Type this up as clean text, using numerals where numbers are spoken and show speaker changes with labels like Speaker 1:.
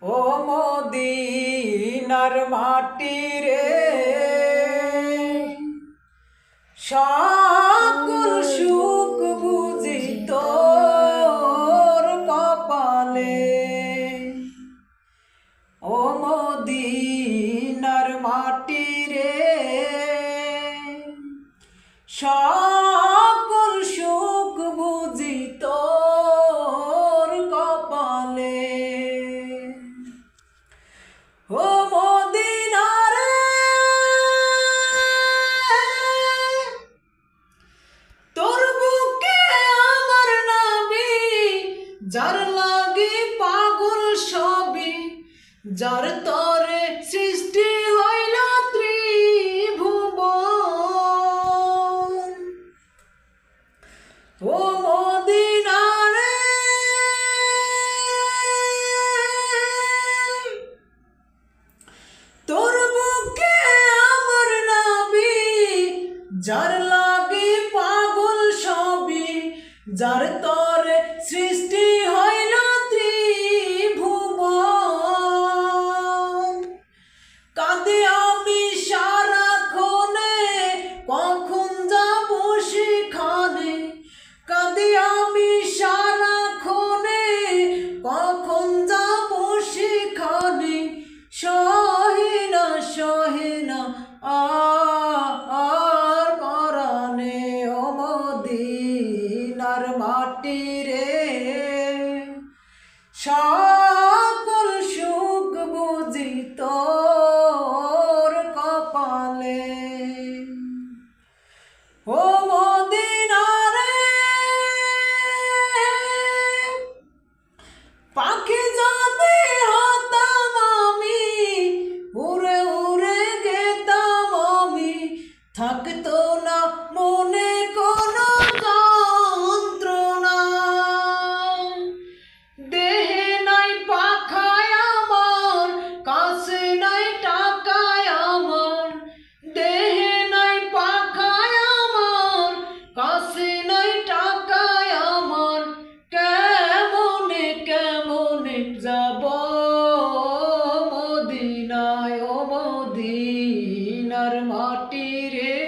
Speaker 1: ও মদিনার মাটি রে, সকল সুখ বুঝি তোর কপালে। ও মদিনার মাটি রে, সকল সুখ বুঝি তোর কপালে। ও মদিনা রে, তোর বুকে আমার নবী, যার লাগি পাগল সবই, যার তরে সৃষ্টি হইল ত্রিভুবন। ও মদিনা রে, তোর বুকে আমার নবী, যার লাগি পাগল সবই, যার তরে সৃষ্টি হইল ত্রিভুবন। কাঁদে আমি সারাক্ষণে, কখন যাব সেখানে। কাঁদে আমি সারাক্ষণে, কখন যাব সেখানে। সহে না আর পরাণে। ও মদিনার মাটি রে, সকল সুখ বুঝি তোর কপালে। ও মদিনা রে, পাখি যদি হতাম আমি, উড়ে উড়ে গেতাম আমি, থাকতো না মনে কোনো যন্ত্রণা। দেহে নাই পাখায় আমার, কাছে নাই টাকায় আমার। দেহে নাই পাখায় আমার, কাছে নাই টাকায় আমার। কেমনে কেমনে যাব মদিনায়। ও মদিনার মাটি রে,